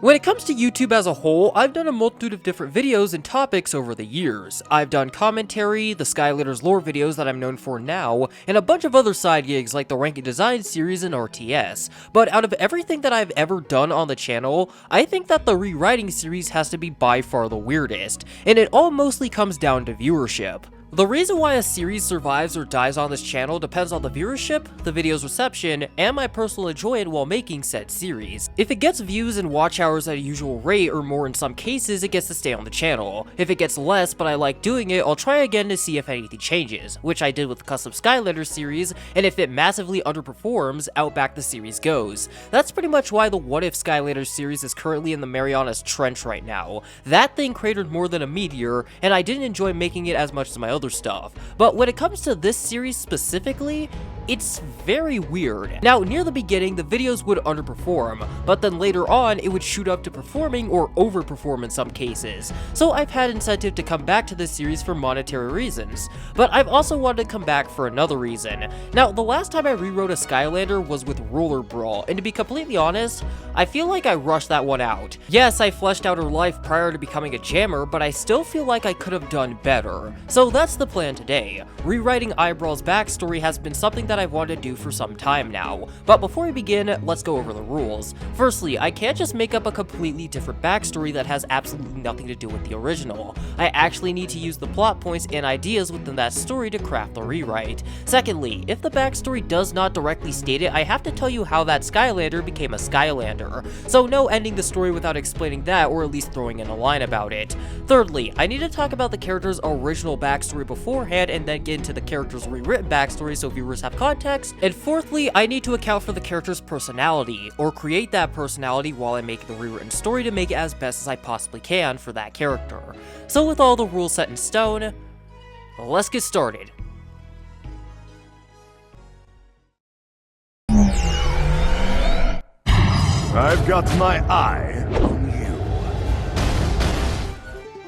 When it comes to YouTube as a whole, I've done a multitude of different videos and topics over the years. I've done commentary, the Skylanders lore videos that I'm known for now, and a bunch of other side gigs like the Ranking Design series and RTS. But out of everything that I've ever done on the channel, I think that the Rewriting series has to be by far the weirdest, and it all mostly comes down to viewership. The reason why a series survives or dies on this channel depends on the viewership, the video's reception, and my personal enjoyment while making said series. If it gets views and watch hours at a usual rate or more in some cases, it gets to stay on the channel. If it gets less but I like doing it, I'll try again to see if anything changes, which I did with the custom Skylanders series, and if it massively underperforms, out back the series goes. That's pretty much why the What If Skylanders series is currently in the Marianas Trench right now. That thing cratered more than a meteor, and I didn't enjoy making it as much as my other stuff. But when it comes to this series specifically, it's very weird. Now, near the beginning, the videos would underperform, but then later on, it would shoot up to performing or overperform in some cases. So I've had incentive to come back to this series for monetary reasons, but I've also wanted to come back for another reason. Now, the last time I rewrote a Skylander was with Roller Brawl, and to be completely honest, I feel like I rushed that one out. Yes, I fleshed out her life prior to becoming a jammer, but I still feel like I could have done better. So that's the plan today. Rewriting Eyebrawl's backstory has been something that I've wanted to do for some time now, but before we begin, let's go over the rules. Firstly, I can't just make up a completely different backstory that has absolutely nothing to do with the original. I actually need to use the plot points and ideas within that story to craft the rewrite. Secondly, if the backstory does not directly state it, I have to tell you how that Skylander became a Skylander, so no ending the story without explaining that or at least throwing in a line about it. Thirdly, I need to talk about the character's original backstory beforehand and then get into the character's rewritten backstory so viewers have context. And fourthly, I need to account for the character's personality, or create that personality while I make the rewritten story to make it as best as I possibly can for that character. So with all the rules set in stone, let's get started. I've got my eye on you.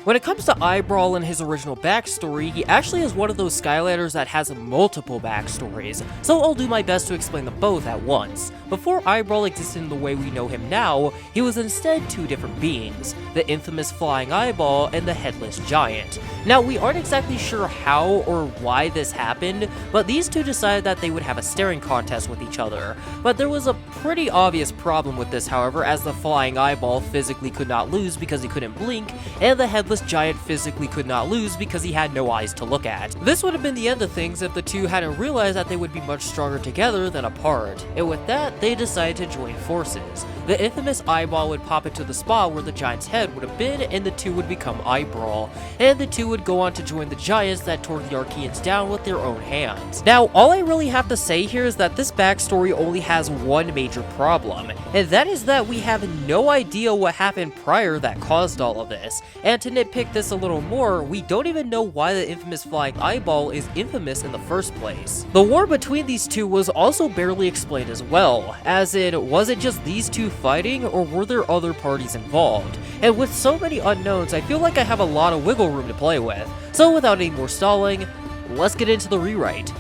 When it comes to Eyebrawl and his original backstory, he actually is one of those Skylanders that has multiple backstories, so I'll do my best to explain them both at once. Before Eyebrawl existed in the way we know him now, he was instead two different beings, the infamous Flying Eyeball and the Headless Giant. Now, we aren't exactly sure how or why this happened, but these two decided that they would have a staring contest with each other. But there was a pretty obvious problem with this, however, as the Flying Eyeball physically could not lose because he couldn't blink, and the Headless Giant physically could not lose because he had no eyes to look at. This would have been the end of things if the two hadn't realized that they would be much stronger together than apart, and with that, they decided to join forces. The infamous Eyeball would pop into the spot where the Giant's head would have been, and the two would become Eyebrawl, and the two would go on to join the Giants that tore the Archeans down with their own hands. Now, all I really have to say here is that this backstory only has one major problem, and that is that we have no idea what happened prior that caused all of this, and to nitpick this a little more, we don't even know why the infamous Flying Eyeball is infamous in the first place. The war between these two was also barely explained as well, as in, was it just these two fighting, or were there other parties involved? And with so many unknowns, I feel like I have a lot of wiggle room to play with. So without any more stalling, let's get into the rewrite.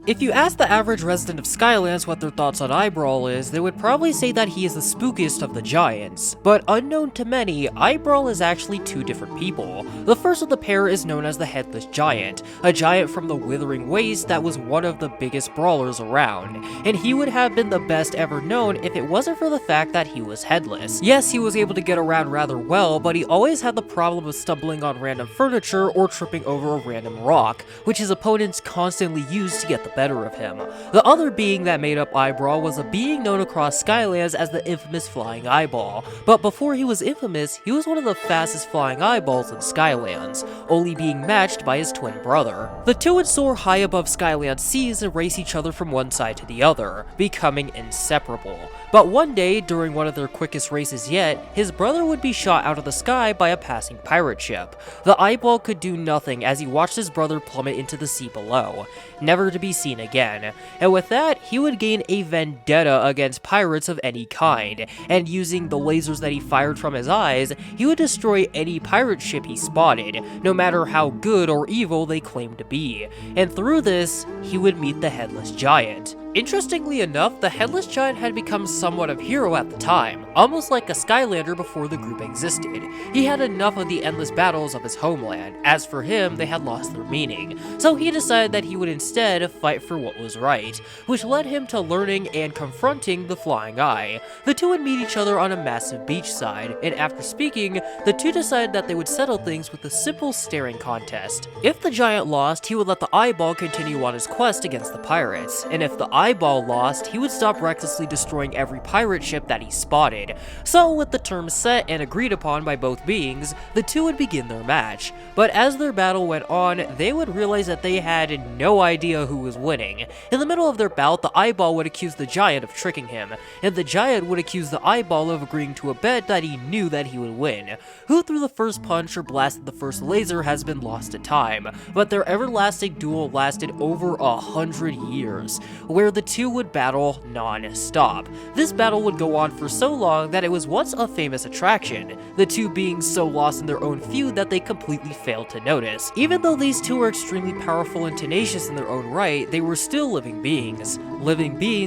If you ask the average resident of Skylands what their thoughts on Eyebrawl is, they would probably say that he is the spookiest of the Giants. But unknown to many, Eyebrawl is actually two different people. The first of the pair is known as the Headless Giant, a giant from the Withering Waste that was one of the biggest brawlers around, and he would have been the best ever known if it wasn't for the fact that he was headless. Yes, he was able to get around rather well, but he always had the problem of stumbling on random furniture or tripping over a random rock, which his opponents constantly used to get the better of him. The other being that made up Eyebrawl was a being known across Skylands as the infamous Flying Eyeball, but before he was infamous, he was one of the fastest flying eyeballs in Skylands, only being matched by his twin brother. The two would soar high above Skyland seas and race each other from one side to the other, becoming inseparable. But one day, during one of their quickest races yet, his brother would be shot out of the sky by a passing pirate ship. The Eyeball could do nothing as he watched his brother plummet into the sea below, never to be seen again. And with that, he would gain a vendetta against pirates of any kind, and using the lasers that he fired from his eyes, he would destroy any pirate ship he spotted, no matter how good or evil they claimed to be. And through this, he would meet the Headless Giant. Interestingly enough, the Headless Giant had become somewhat of a hero at the time, almost like a Skylander before the group existed. He had enough of the endless battles of his homeland. As for him, they had lost their meaning, so he decided that he would instead fight for what was right, which led him to learning and confronting the Flying Eye. The two would meet each other on a massive beachside, and after speaking, the two decided that they would settle things with a simple staring contest. If the giant lost, he would let the eyeball continue on his quest against the pirates, and if the eyeball lost, he would stop recklessly destroying every pirate ship that he spotted. So with the terms set and agreed upon by both beings, the two would begin their match. But as their battle went on, they would realize that they had no idea who was winning. In the middle of their bout, the eyeball would accuse the giant of tricking him, and the giant would accuse the eyeball of agreeing to a bet that he knew that he would win. Who threw the first punch or blasted the first laser has been lost to time, but their everlasting duel lasted over 100 years, where the two would battle non-stop. This battle would go on for so long that it was once a famous attraction, the two being so lost in their own feud that they completely failed to notice. Even though these two were extremely powerful and tenacious in their own right, they were still living beings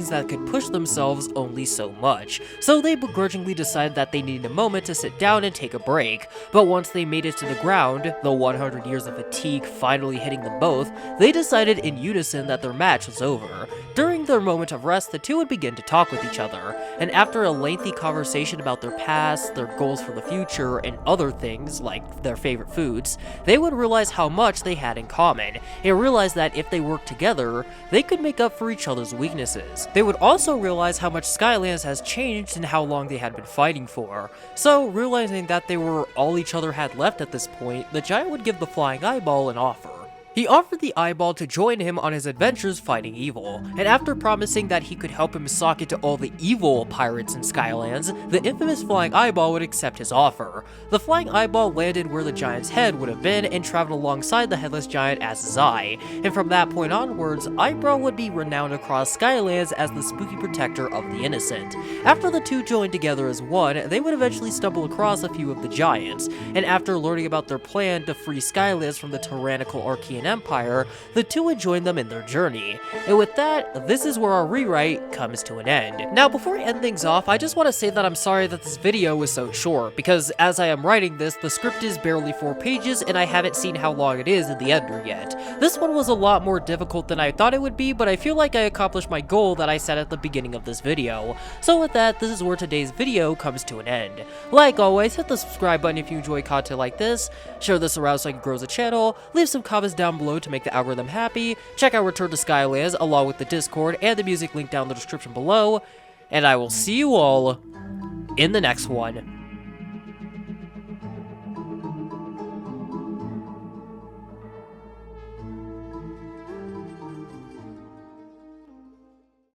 that could push themselves only so much. So they begrudgingly decided that they needed a moment to sit down and take a break, but once they made it to the ground, the 100 years of fatigue finally hitting them both, they decided in unison that their match was over. During their moment of rest, the two would begin to talk with each other, and after a lengthy conversation about their past, their goals for the future, and other things like their favorite foods, they would realize how much they had in common, and realize that if they worked together, they could make up for each other's weaknesses. They would also realize how much Skylands has changed and how long they had been fighting for. So, realizing that they were all each other had left at this point, the giant would give the Flying Eyeball an offer. He offered the eyeball to join him on his adventures fighting evil, and after promising that he could help him sock it to all the evil pirates in Skylands, the infamous Flying Eyeball would accept his offer. The Flying Eyeball landed where the giant's head would have been and traveled alongside the Headless Giant as his eye, and from that point onwards, Eyebrow would be renowned across Skylands as the spooky protector of the innocent. After the two joined together as one, they would eventually stumble across a few of the giants, and after learning about their plan to free Skylands from the tyrannical Archean Empire, the two would join them in their journey. And with that, this is where our rewrite comes to an end. Now, before I end things off, I just want to say that I'm sorry that this video was so short, because as I am writing this, the script is barely 4 pages, and I haven't seen how long it is in the ender yet. This one was a lot more difficult than I thought it would be, but I feel like I accomplished my goal that I set at the beginning of this video. So with that, this is where today's video comes to an end. Like always, hit the subscribe button if you enjoy content like this, share this around so I can grow the channel, leave some comments down below to make the algorithm happy, check out Return to Skylands along with the Discord and the music link down in the description below, and I will see you all in the next one.